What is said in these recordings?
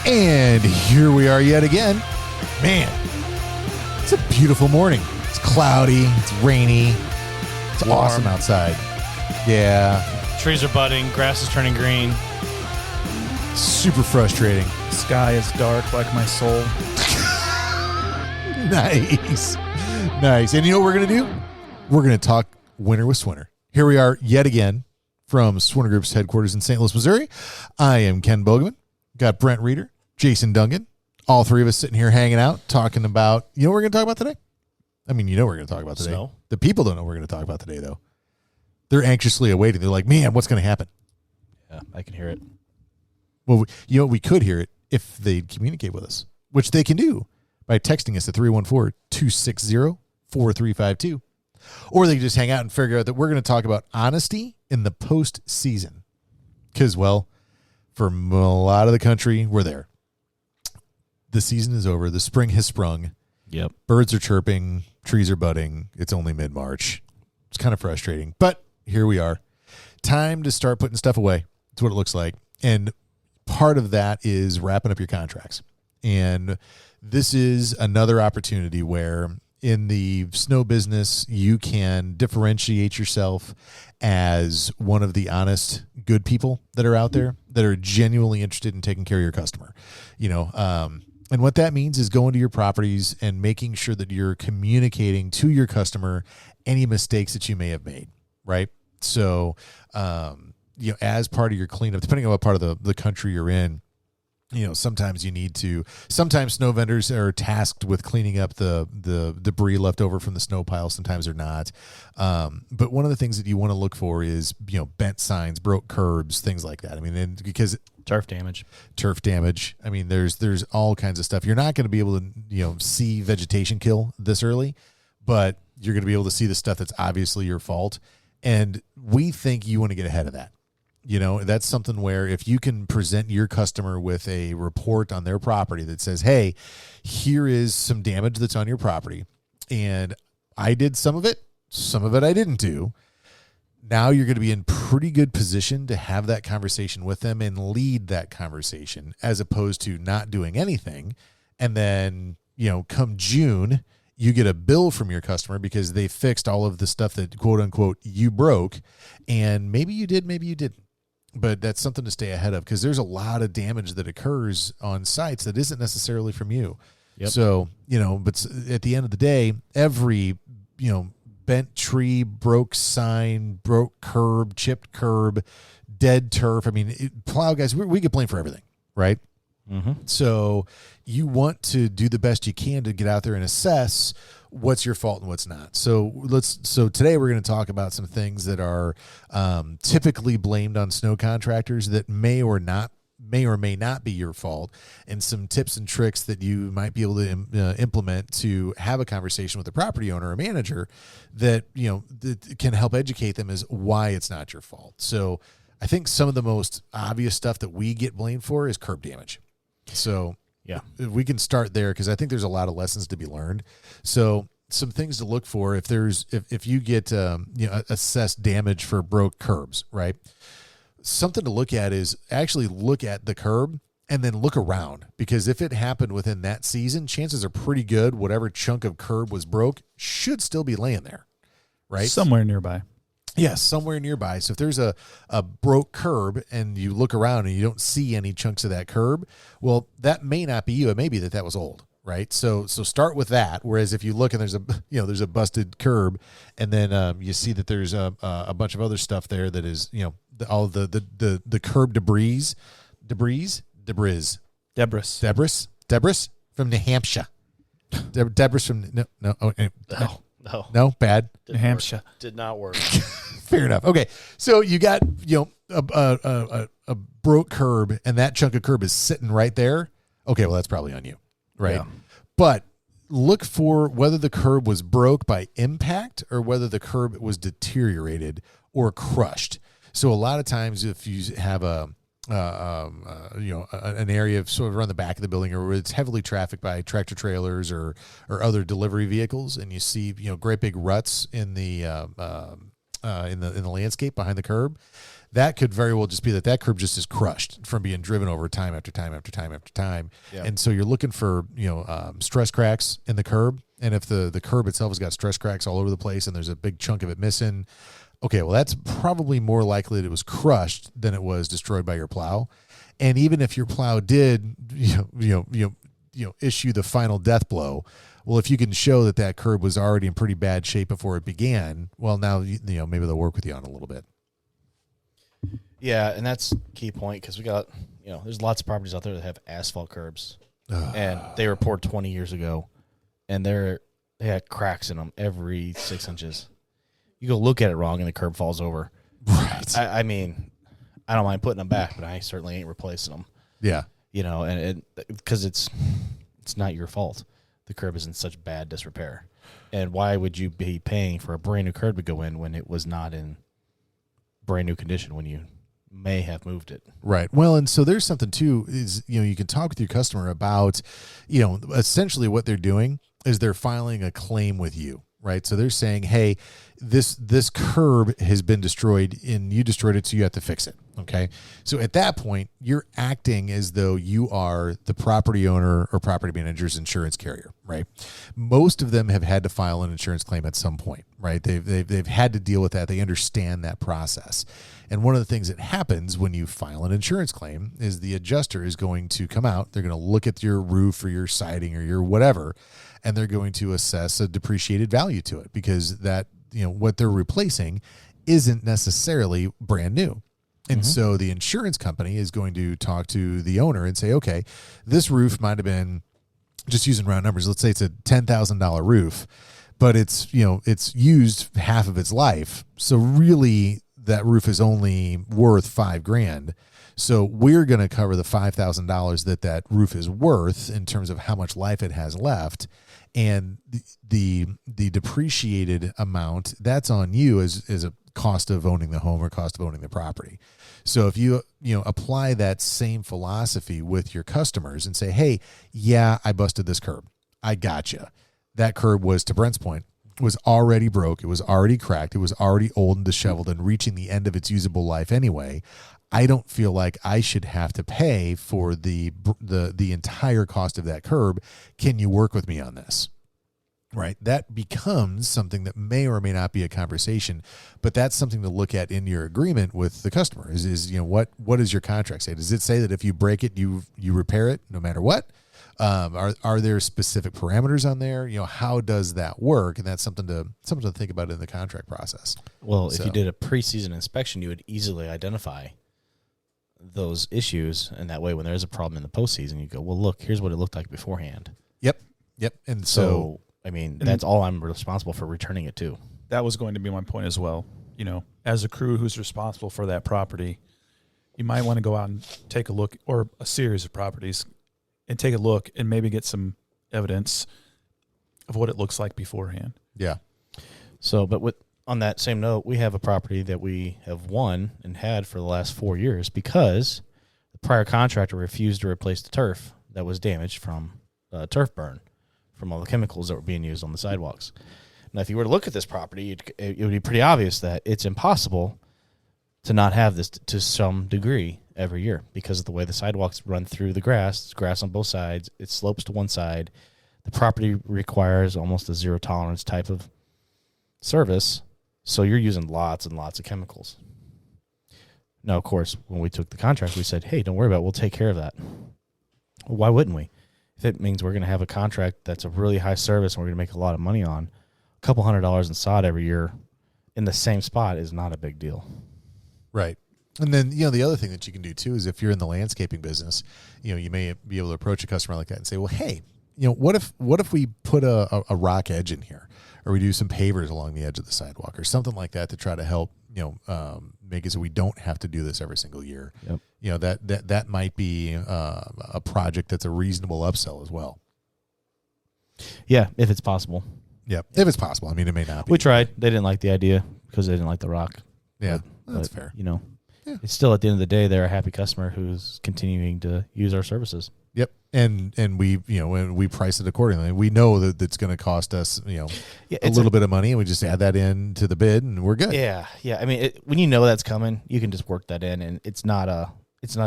And here we are yet again. Man, it's a beautiful morning. It's cloudy. It's rainy. It's warm. Awesome outside. Yeah. Trees are budding. Grass is turning green. Super frustrating. Sky is dark like my soul. Nice. Nice. And you know what we're going to do? We're going to talk winter with Swinner. Here we are yet again from Swinner Group's headquarters in St. Louis, Missouri. I am Ken Bogeman. Got Brent Reeder, Jason Duncan. All three of us sitting here hanging out, talking about, you know what we're going to talk about today? I mean, you know what we're going to talk about today. Snow. The people don't know what we're going to talk about today, though. They're anxiously awaiting. They're like, man, what's going to happen? Yeah, I can hear it. Well, you know, we could hear it if they'd communicate with us, which they can do by texting us at 314-260-4352. Or they can just hang out and figure out that we're going to talk about honesty in the postseason. Because, well, for a lot of the country, we're there. The season is over. The spring has sprung. Yep. Birds are chirping. Trees are budding. It's only mid-March. It's kind of frustrating. But here we are. Time to start putting stuff away. That's what it looks like. And part of that is wrapping up your contracts. And this is another opportunity where in the snow business, you can differentiate yourself as one of the honest, good people that are out there that are genuinely interested in taking care of your customer. You know, and what that means is going to your properties and making sure that you're communicating to your customer any mistakes that you may have made, right? So, you know, as part of your cleanup, depending on what part of the country you're in, you know, sometimes snow vendors are tasked with cleaning up the debris left over from the snow pile. Sometimes they're not. But one of the things that you want to look for is, you know, bent signs, broke curbs, things like that. I mean, because Turf damage. I mean, there's all kinds of stuff. You're not going to be able to, you know, see vegetation kill this early, but you're going to be able to see the stuff that's obviously your fault. And we think you want to get ahead of that. You know, that's something where if you can present your customer with a report on their property that says, hey, here is some damage that's on your property, and I did some of it I didn't do. Now you're going to be in pretty good position to have that conversation with them and lead that conversation as opposed to not doing anything. And then, you know, come June, you get a bill from your customer because they fixed all of the stuff that, quote unquote, you broke. And maybe you did, maybe you didn't. But that's something to stay ahead of because there's a lot of damage that occurs on sites that isn't necessarily from you. Yep. So, you know, but at the end of the day, every, you know, bent tree, broke sign, broke curb, chipped curb, dead turf. I mean, plow guys, we get blamed for everything, right? Mm-hmm. So you want to do the best you can to get out there and assess what's your fault and what's not. So today we're going to talk about some things that are typically blamed on snow contractors that may or may not be your fault, and some tips and tricks that you might be able to implement to have a conversation with the property owner or manager that, you know, that can help educate them as why it's not your fault. So I think some of the most obvious stuff that we get blamed for is curb damage. So yeah, we can start there because I think there's a lot of lessons to be learned. So some things to look for if you get you know, assessed damage for broke curbs, right? Something to look at is actually look at the curb and then look around, because if it happened within that season, chances are pretty good whatever chunk of curb was broke should still be laying there, right? Somewhere nearby. Yes, somewhere nearby. So if there's a broke curb and you look around and you don't see any chunks of that curb, well, that may not be you. It may be that was old, right? So start with that. Whereas if you look and there's a busted curb, and then you see that there's a bunch of other stuff there that is, you know, all the curb debris from New Hampshire. Debris from no, bad. Didn't New Hampshire. work. Did not work. Fair enough. Okay, so you got, you know, a broke curb, and that chunk of curb is sitting right there. Okay, well, that's probably on you, right? Yeah. But look for whether the curb was broke by impact or whether the curb was deteriorated or crushed. So a lot of times, if you have an area of sort of around the back of the building, or it's heavily trafficked by tractor trailers or other delivery vehicles, and you see, you know, great big ruts in the in the landscape behind the curb, that could very well just be that curb just is crushed from being driven over time after time after time after time. Yeah. And so you're looking for, stress cracks in the curb. And if the curb itself has got stress cracks all over the place and there's a big chunk of it missing, okay, well, that's probably more likely that it was crushed than it was destroyed by your plow. And even if your plow did, issue the final death blow, well, if you can show that curb was already in pretty bad shape before it began, well, now, maybe they'll work with you on it a little bit. Yeah, and that's a key point because we got, there's lots of properties out there that have asphalt curbs, and they were poured 20 years ago, and they had cracks in them every 6 inches. You go look at it wrong, and the curb falls over. Right. I mean, I don't mind putting them back, but I certainly ain't replacing them. Yeah. And because it's not your fault. The curb is in such bad disrepair, and why would you be paying for a brand new curb to go in when it was not in brand new condition when you may have moved it? Right. Well, and so there's something too is, you can talk with your customer about, essentially what they're doing is they're filing a claim with you, right? So they're saying, hey, this curb has been destroyed and you destroyed it, so you have to fix it. Okay. So at that point, you're acting as though you are the property owner or property manager's insurance carrier, right? Most of them have had to file an insurance claim at some point, right? They've had to deal with that. They understand that process. And one of the things that happens when you file an insurance claim is the adjuster is going to come out. They're going to look at your roof or your siding or your whatever, and they're going to assess a depreciated value to it because that, what they're replacing isn't necessarily brand new. And so the insurance company is going to talk to the owner and say, okay, this roof might have been, just using round numbers, let's say it's a $10,000 roof, but it's used half of its life. So really that roof is only worth $5,000. So we're going to cover the $5,000 that roof is worth in terms of how much life it has left. And the depreciated amount, that's on you as a cost of owning the home or cost of owning the property. So if you apply that same philosophy with your customers and say, hey, yeah, I busted this curb. I gotcha. That curb was, to Brent's point, was already broke. It was already cracked. It was already old and disheveled and reaching the end of its usable life anyway. I don't feel like I should have to pay for the entire cost of that curb. Can you work with me on this? Right. That becomes something that may or may not be a conversation, but that's something to look at in your agreement with the customer is what does your contract say? Does it say that if you break it, you repair it no matter what? Are there specific parameters on there? How does that work? And that's something to think about in the contract process. Well, if you did a preseason inspection, you would easily identify those issues, and that way when there's a problem in the postseason, you go, well, look, here's what it looked like beforehand. Yep. And so I mean, that's all I'm responsible for returning it to. That was going to be my point as well. As a crew who's responsible for that property, you might want to go out and take a look, or a series of properties, and take a look and maybe get some evidence of what it looks like beforehand. Yeah. So, but on that same note, we have a property that we have won and had for the last 4 years because the prior contractor refused to replace the turf that was damaged from turf burn from all the chemicals that were being used on the sidewalks. Now, if you were to look at this property, it would be pretty obvious that it's impossible to not have this to some degree every year because of the way the sidewalks run through the grass. It's grass on both sides. It slopes to one side. The property requires almost a zero tolerance type of service, so you're using lots and lots of chemicals. Now, of course, when we took the contract, we said, hey, don't worry about it. We'll take care of that. Well, why wouldn't we? If it means we're going to have a contract that's a really high service and we're going to make a lot of money on, a couple $100 in sod every year in the same spot is not a big deal. Right. And then, the other thing that you can do too is if you're in the landscaping business, you may be able to approach a customer like that and say, well, hey, what if we put a rock edge in here, or we do some pavers along the edge of the sidewalk or something like that to try to help, make it so we don't have to do this every single year. Yep. That might be a project that's a reasonable upsell as well. Yeah, if it's possible. Yeah, if it's possible. I mean, it may not be. We tried. They didn't like the idea because they didn't like the rock. Yeah, that's but, fair. It's still at the end of the day, they're a happy customer who's continuing to use our services. Yep. And we, when we price it accordingly, we know that it's going to cost us, a little bit of money, and we just add that in to the bid, and we're good. Yeah. Yeah. I mean, when you know that's coming, you can just work that in, and it's not a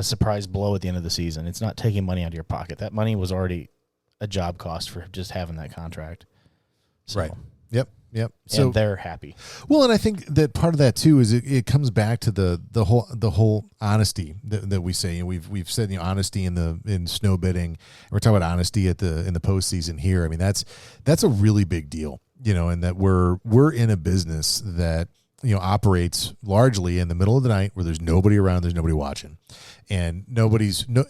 surprise blow at the end of the season. It's not taking money out of your pocket. That money was already a job cost for just having that contract. So, right. Yep. So they're happy. Well, and I think that part of that too is it comes back to the whole honesty that we say. We've said honesty in snow bidding. We're talking about honesty in the postseason here. I mean that's a really big deal. And that we're in a business that operates largely in the middle of the night where there's nobody around, there's nobody watching, and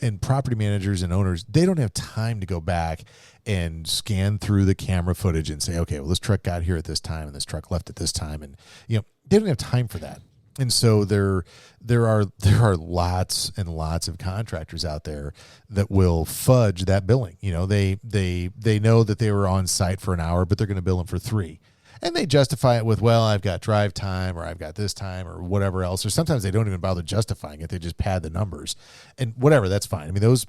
and property managers and owners, they don't have time to go back and scan through the camera footage and say, okay, well, this truck got here at this time and this truck left at this time, and they don't have time for that. And so there are lots and lots of contractors out there that will fudge that billing. They know that they were on site for an hour, but they're going to bill them for 3. And they justify it with, well, I've got drive time, or I've got this time, or whatever else. Or sometimes they don't even bother justifying it. They just pad the numbers. And whatever, that's fine. I mean, those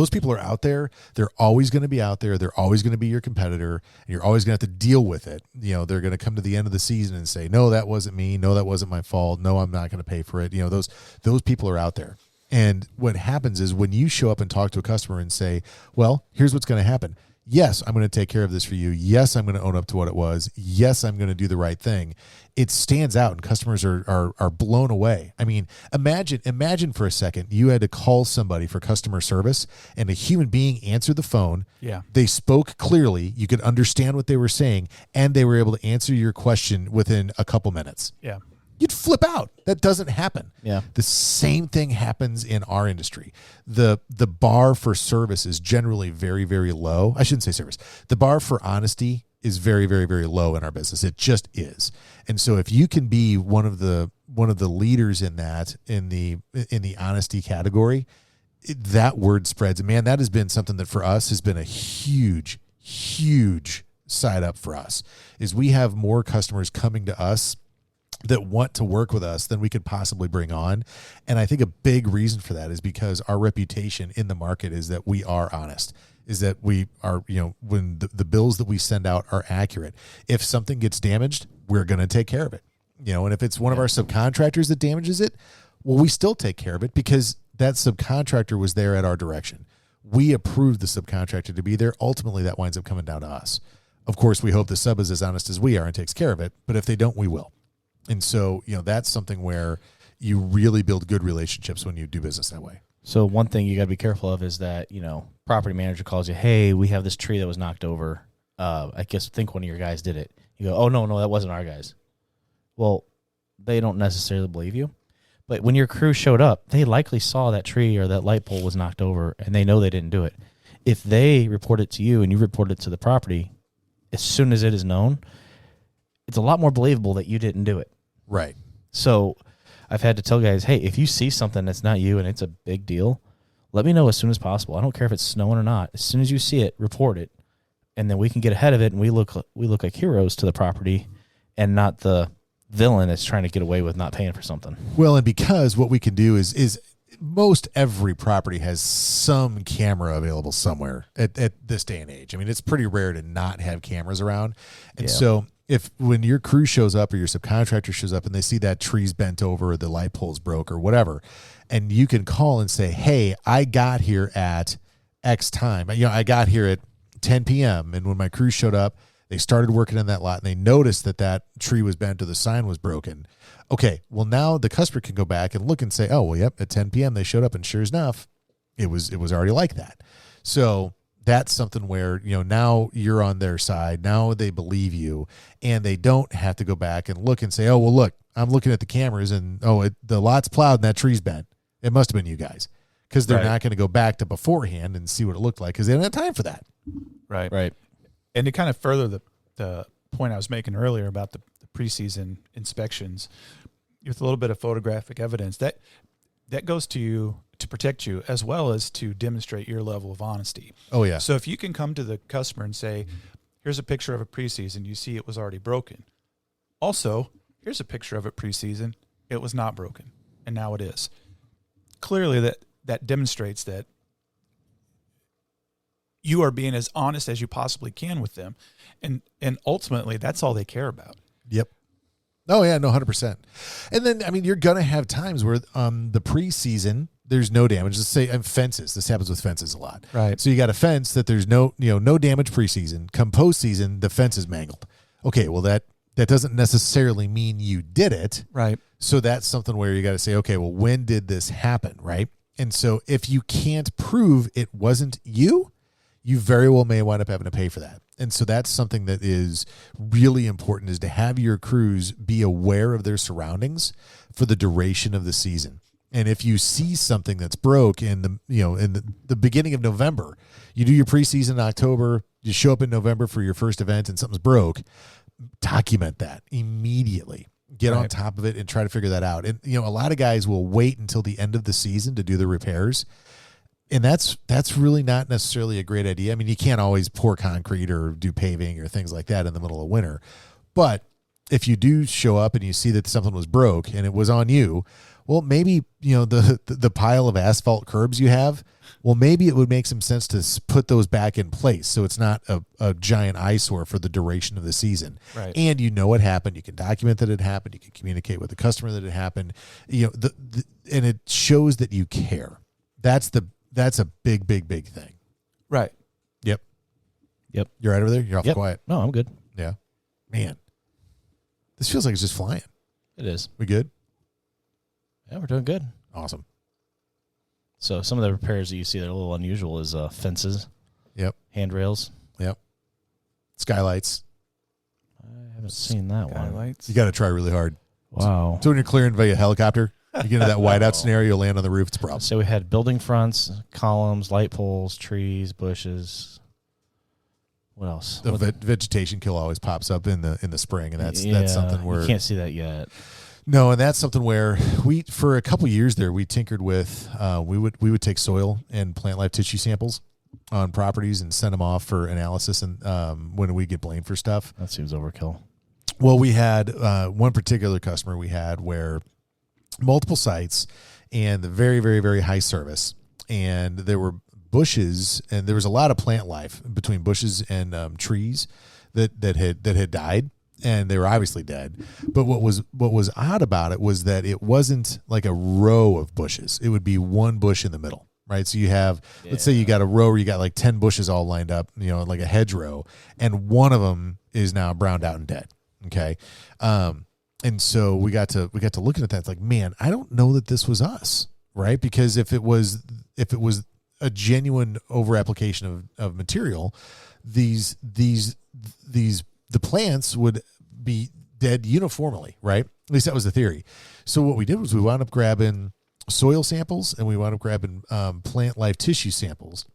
people are out there. They're always going to be out there. They're always going to be your competitor. And you're always going to have to deal with it. They're going to come to the end of the season and say, no, that wasn't me. No, that wasn't my fault. No, I'm not going to pay for it. Those people are out there. And what happens is when you show up and talk to a customer and say, well, here's what's going to happen. Yes, I'm going to take care of this for you. Yes, I'm going to own up to what it was. Yes, I'm going to do the right thing. It stands out, and customers are blown away. I mean, imagine for a second you had to call somebody for customer service, and a human being answered the phone. Yeah. They spoke clearly. You could understand what they were saying, and they were able to answer your question within a couple minutes. Yeah. You'd flip out. That doesn't happen. Yeah. The same thing happens in our industry. The bar for service is generally very, very low. I shouldn't say service. The bar for honesty is very, very, very low in our business. It just is. And so if you can be one of the leaders in that, in the honesty category, that word spreads. And man, that has been something that for us has been a huge, huge side up for us, is we have more customers coming to us that want to work with us than we could possibly bring on. And I think a big reason for that is because our reputation in the market is that we are honest, is that we are, when the bills that we send out are accurate. If something gets damaged, we're going to take care of it. And if it's one of our subcontractors that damages it, well, we still take care of it because that subcontractor was there at our direction. We approved the subcontractor to be there. Ultimately, that winds up coming down to us. Of course, we hope the sub is as honest as we are and takes care of it. But if they don't, we will. And so, that's something where you really build good relationships when you do business that way. So one thing you got to be careful of is that, property manager calls you, hey, we have this tree that was knocked over. I think one of your guys did it. You go, oh, no, that wasn't our guys. Well, they don't necessarily believe you. But when your crew showed up, they likely saw that tree or that light pole was knocked over, and they know they didn't do it. If they report it to you and you report it to the property, as soon as it is known, it's a lot more believable that you didn't do it. Right. So I've had to tell guys, hey, if you see something that's not you and it's a big deal, let me know as soon as possible. I don't care if it's snowing or not. As soon as you see it, report it, and then we can get ahead of it, and we look like heroes to the property and not the villain that's trying to get away with not paying for something. Well, and because what we can do is most every property has some camera available somewhere at this day and age. I mean, it's pretty rare to not have cameras around. And so when your crew shows up or your subcontractor shows up and they see that tree's bent over or the light pole's broke or whatever, and you can call and say, hey, I got here at X time. I got here at 10 p.m. And when my crew showed up, they started working in that lot and they noticed that tree was bent or the sign was broken. Okay, well, now the customer can go back and look and say, oh, well, yep, at 10 p.m. they showed up, and sure enough, it was already like that. So that's something where, now you're on their side. Now they believe you, and they don't have to go back and look and say, oh, well, look, I'm looking at the cameras, and, the lot's plowed and that tree's bent. It must have been you guys, because they're not going to go back to beforehand and see what it looked like because they don't have time for that. Right. And to kind of further the point I was making earlier about the preseason inspections, with a little bit of photographic evidence, that goes to you to protect you as well as to demonstrate your level of honesty. Oh, yeah. So if you can come to the customer and say, here's a picture of a preseason, you see it was already broken. Also, here's a picture of it preseason, it was not broken, and now it is. Clearly that demonstrates that you are being as honest as you possibly can with them. And ultimately, that's all they care about. Yep. Oh, yeah, no, 100%. And then, I mean, you're going to have times where the preseason, there's no damage. Let's say fences. This happens with fences a lot. Right. So you got a fence that there's no damage preseason. Come postseason, the fence is mangled. Okay, well, that doesn't necessarily mean you did it. Right. So that's something where you got to say, okay, well, when did this happen, right? And so if you can't prove it wasn't you, you very well may wind up having to pay for that. And so that's something that is really important, is to have your crews be aware of their surroundings for the duration of the season. And if you see something that's broke in the beginning of November, you do your preseason in October, you show up in November for your first event and something's broke, document that immediately. Get on top of it and try to figure that out. And, a lot of guys will wait until the end of the season to do the repairs. And that's really not necessarily a great idea. I mean, you can't always pour concrete or do paving or things like that in the middle of winter. But if you do show up and you see that something was broke and it was on you, well, maybe, the pile of asphalt curbs you have, well, maybe it would make some sense to put those back in place so it's not a giant eyesore for the duration of the season. Right. And you know what happened. You can document that it happened. You can communicate with the customer that it happened. And it shows that you care. That's a big, big, big thing. Right. Yep. Yep. You're right over there? You're off Yep. quiet. No, I'm good. Yeah. Man. This feels like it's just flying. It is. We good? Yeah, we're doing good. Awesome. So some of the repairs that you see that are a little unusual is fences. Yep. Handrails. Yep. Skylights. I haven't seen that one. Skylights. You got to try really hard. Wow. So when you're clearing via helicopter, you get into that whiteout scenario, you land on the roof, it's a problem. So we had building fronts, columns, light poles, trees, bushes. What else? The vegetation kill always pops up in the spring, and that's something where you can't see that yet. No, and that's something where we, for a couple years there, we tinkered with. We would take soil and plant life tissue samples on properties and send them off for analysis, and when we get blamed for stuff. That seems overkill. Well, we had one particular customer we had where multiple sites and the very, very, very high service, and there were bushes, and there was a lot of plant life between bushes and trees that had died. And they were obviously dead. But what was odd about it was that it wasn't like a row of bushes. It would be one bush in the middle, right? So you have, let's say you got a row where you got like 10 bushes all lined up, like a hedgerow, and one of them is now browned out and dead. Okay. And so we got to looking at that. It's like, man, I don't know that this was us, right? Because if it was a genuine over application of material, the plants would be dead uniformly, right? At least that was the theory. So what we did was we wound up grabbing soil samples and we wound up grabbing plant life tissue samples,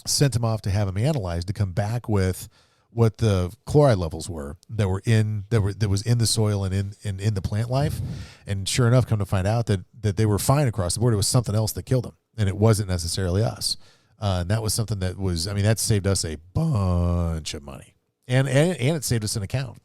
sent them off to have them analyzed to come back with what the chloride levels were that was in the soil and in the plant life. And sure enough, come to find out that they were fine across the board. It was something else that killed them, and it wasn't necessarily us. And that was something that saved us a bunch of money. And it saved us an account.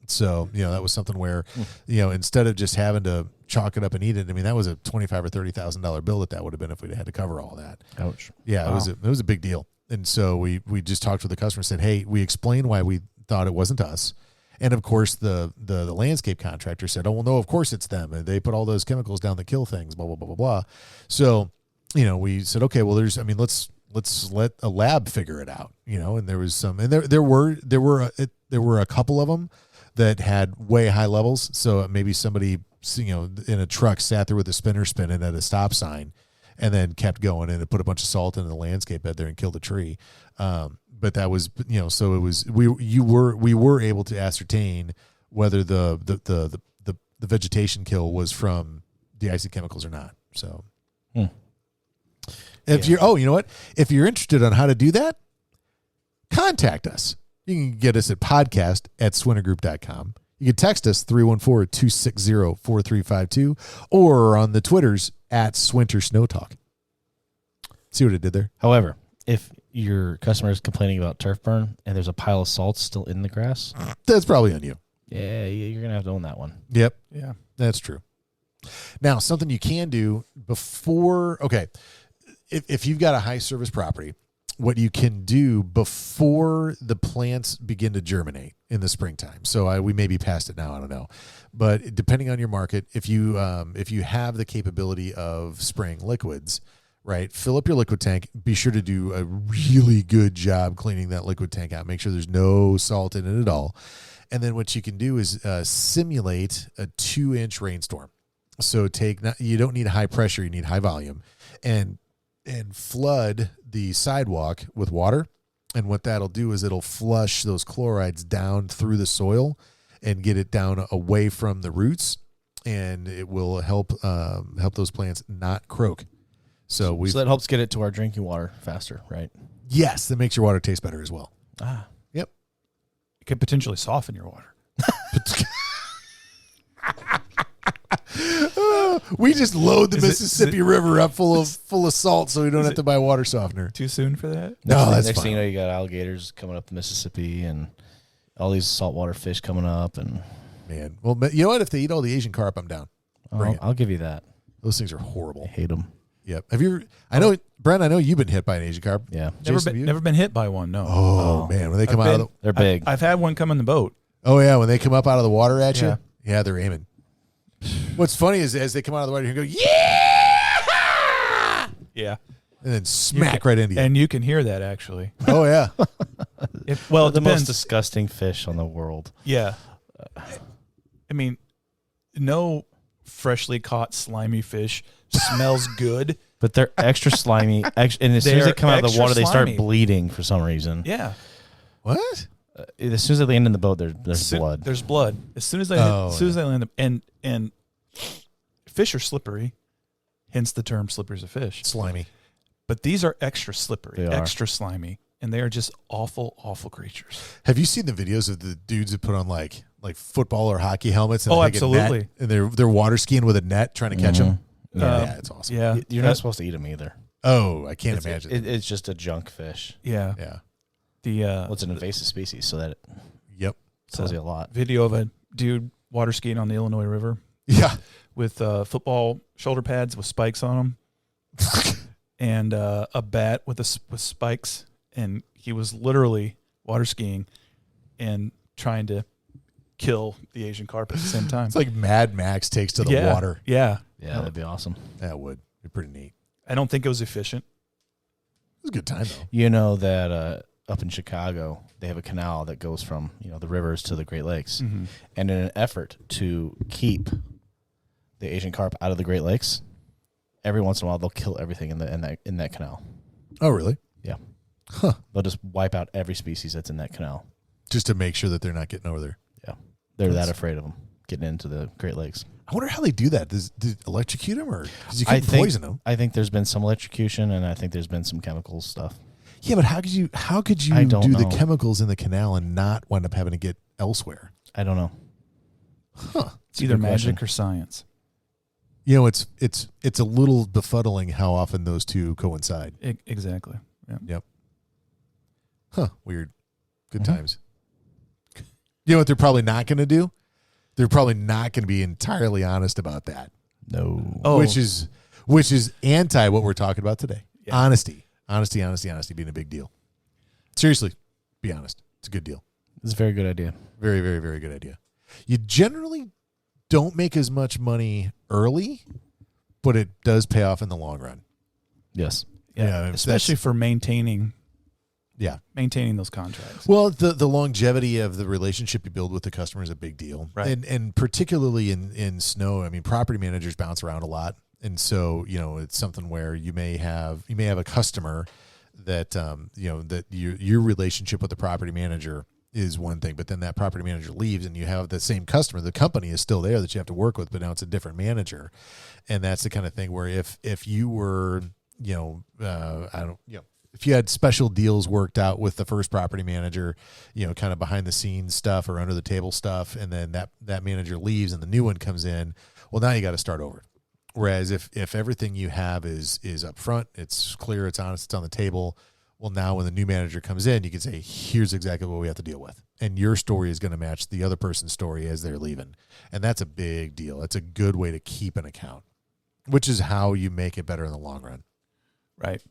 So, that was something where, instead of just having to chalk it up and eat it, I mean, that was a $25,000 or $30,000 bill that would have been if we'd had to cover all that. Ouch. Yeah, wow. It was a big deal. And so we just talked to the customer and said, hey, we explained why we thought it wasn't us. And of course the landscape contractor said, oh, well, no, of course it's them. And they put all those chemicals down that kill things, blah, blah, blah, blah, blah. So, we said, okay, well, let's let a lab figure it out, and there was some, and there were a couple of them that had way high levels. So maybe somebody, in a truck sat there with a spinner spinning at a stop sign and then kept going and it put a bunch of salt in the landscape bed there and killed a tree. But that was, so it was, we were able to ascertain whether the vegetation kill was from de-icing chemicals or not. So, If you know what? If you're interested on how to do that, contact us. You can get us at podcast@swintergroup.com. You can text us 314-260-4352 or on the Twitters @SwinterSnowTalk. See what it did there? However, if your customer is complaining about turf burn and there's a pile of salt still in the grass, that's probably on you. Yeah, you're going to have to own that one. Yep. Yeah. That's true. Now, something you can do before, okay, if you've got a high service property what you can do before the plants begin to germinate in the springtime. So we may be past it now. I don't know, but depending on your market, if you have the capability of spraying liquids, right, fill up your liquid tank. Be sure to do a really good job cleaning that liquid tank out. Make sure there's no salt in it at all. And then what you can do is simulate a 2-inch rainstorm. So you don't need high pressure, you need high volume, and flood the sidewalk with water. And what that'll do is it'll flush those chlorides down through the soil and get it down away from the roots, and it will help those plants not croak. So that helps get it to our drinking water faster, right? Yes, that makes your water taste better as well. Ah, yep. It could potentially soften your water. We just load the Mississippi River up full of salt, so we don't have to buy water softener. Too soon for that? No, that's next fine. thing you know, you got alligators coming up the Mississippi and all these saltwater fish coming up, and Man, well, but you know what? If they eat all the Asian carp, I'm down. Bring it. I'll give you that. Those things are I horrible. hate them. Yep. Have you? I know, Brent. I know you've been hit by an Asian carp. Yeah, Never been hit by one. No. Oh man, when they come out of the they're big. I've had one come in the boat. when they come up out of the water at you, Yeah. yeah, they're aiming. What's funny is as they come out of the water, you go yeah, Yeah. and then smack right into you. And you can hear that actually. Oh yeah, It the most depends. disgusting fish on the world. Yeah. I mean, no freshly caught slimy fish smells good. But they're extra slimy, and as soon as they They're come out of the extra water, they start slimy. bleeding for some reason. Yeah. what? As soon as they land in the boat, there's blood. There's blood. As soon as they land and fish are slippery, hence the term slippers of fish. Slimy. But these are extra slippery, They are. extra slimy, and they are just awful, awful creatures. Have you seen the videos of the dudes that put on like football or hockey helmets? And Oh, like a net, absolutely. and they're water skiing with a net trying to catch them. Yeah, it's awesome. Yeah. You're not supposed to eat them either. Oh, I can't imagine. It's just a junk fish. Yeah. Yeah. The Well, it's an invasive species, so that it Yep. tells you a lot. video of a dude water skiing on the Illinois River Yeah. with football shoulder pads with spikes on them and a bat with spikes, and he was literally water skiing and trying to kill the Asian carp at the same time. It's like Mad Max takes to the water. Yeah. Yeah, that'd be awesome. That would be pretty neat. I don't think it was efficient. It was a good time though. You know that up in Chicago, they have a canal that goes from the rivers to the Great Lakes, Mm-hmm. and in an effort to keep the Asian carp out of the Great Lakes, every once in a while they'll kill everything in that canal. Oh, really? Yeah. Huh. They'll just wipe out every species that's in that canal. Just to make sure that they're not getting over there. Yeah, they're that afraid of them getting into the Great Lakes. I wonder how they do that. Does electrocute them or because you I couldn't think- poison them? I think there's been some electrocution, and I think there's been some chemical stuff. Yeah, but how could you I don't do the know. chemicals in the canal and not wind up having to get elsewhere? I don't know. Huh. It's either good question. magic or science. You know, it's a little befuddling how often those two coincide. Exactly. Yeah. Huh. Weird. Good Mhm. times. You know what they're probably not going to do? They're probably not going to be entirely honest about that. No. Oh. Which is anti what we're talking about today. Yeah. Honesty being a big deal. Seriously, be honest. It's a good deal. It's a very good idea. Very, very, very good idea. You generally don't make as much money early, but it does pay off in the long run. Yes. Yeah, Especially for maintaining Yeah. those contracts. Well, the longevity of the relationship you build with the customer is a big deal. Right. And particularly in snow, I mean, property managers bounce around a lot. And so, it's something where you may have a customer that, that your relationship with the property manager is one thing, but then that property manager leaves and you have the same customer. The company is still there that you have to work with, but now it's a different manager. And that's the kind of thing where if you were, if you had special deals worked out with the first property manager, kind of behind the scenes stuff or under the table stuff, and then that manager leaves and the new one comes in, well, now you got to start over. Whereas if everything you have is up front, it's clear, it's honest, it's on the table, well, now when the new manager comes in, you can say, here's exactly what we have to deal with. And your story is going to match the other person's story as they're leaving. And that's a big deal. That's a good way to keep an account, which is how you make it better in the long run. Right.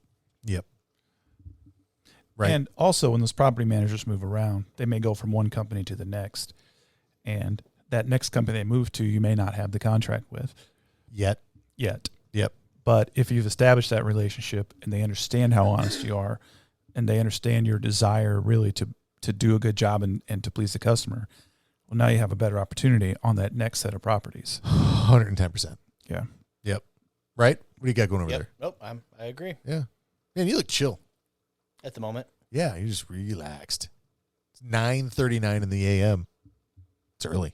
Yep. Right. And also, when those property managers move around, they may go from one company to the next. And that next company they move to, you may not have the contract with Yet. yet. Yep. But if you've established that relationship and they understand how honest you are and they understand your desire really to do a good job and to please the customer, well, now you have a better opportunity on that next set of properties. 110%. Yeah. Yep. Right? What do you got going over Yep. there? Nope. I agree Yeah. Man, you look chill. at the moment. Yeah, you're just relaxed. It's 9:39 in the a.m. It's early.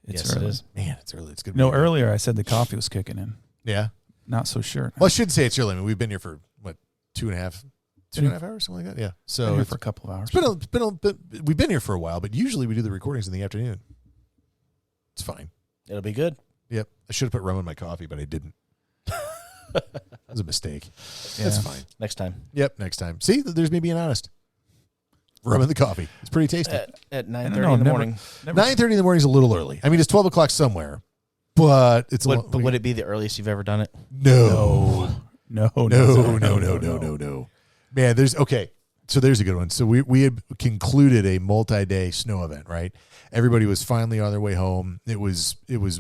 It's Yes, early. it is. Man, it's early. It's good. No, earlier I said the coffee was kicking in. Yeah. Not so sure. Well, I shouldn't say it's early. I mean, we've been here for, what, 2.5 hours, something like that? Yeah. So Been here it's for a couple of hours. we've been here for a while, but usually we do the recordings in the afternoon. It's fine. It'll be good. Yep. I should have put rum in my coffee, but I didn't. That was a mistake. Yeah. That's fine. Next time. Yep. Next time. See, there's me being honest. Rum in the coffee. It's pretty tasty. At I 9:30 don't know, in the never- morning. never- 9:30 in the morning is a little early. I mean, it's 12 o'clock somewhere, but it's But would it be the earliest you've ever done it? No. No. No. Man, so there's a good one. So we had concluded a multi-day snow event, right? Everybody was finally on their way home. It was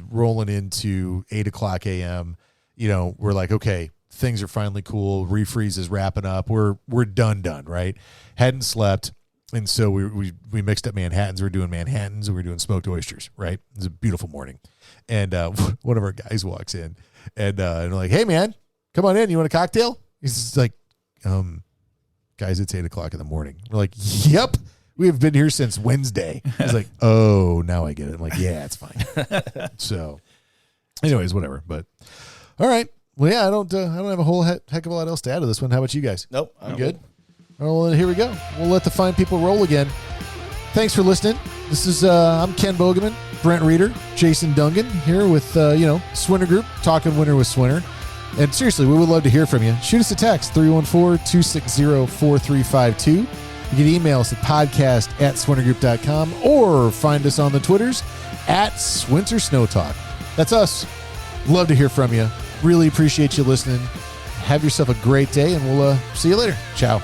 rolling into 8:00 a.m. You know, we're like, okay, things are finally cool. Refreeze is wrapping up. We're done, right? Hadn't slept. And so we mixed up Manhattans. We're doing Manhattans and we're doing smoked oysters, right? It was a beautiful morning. And one of our guys walks in and we're like, hey, man, come on in. You want a cocktail? He's just like, guys, it's 8:00 in the morning. We're like, yep, we have been here since Wednesday. He's like, oh, now I get it. I'm like, yeah, it's fine. So anyways, whatever. But all right. Well, yeah, I don't have a whole heck of a lot else to add to this one. How about you guys? Nope. You good? Well, then here we go. We'll let the fine people roll again. Thanks for listening. This is I'm Ken Bogeman, Brent Reeder, Jason Dungan here with Swinner Group, talking winter with Swinner. And seriously, we would love to hear from you. Shoot us a text 314-260-4352. You can email us at podcast@swintergroup.com or find us on the Twitters @Swinter Snow Talk. That's us. Love to hear from you. Really appreciate you listening. Have yourself a great day, and we'll see you later. Ciao.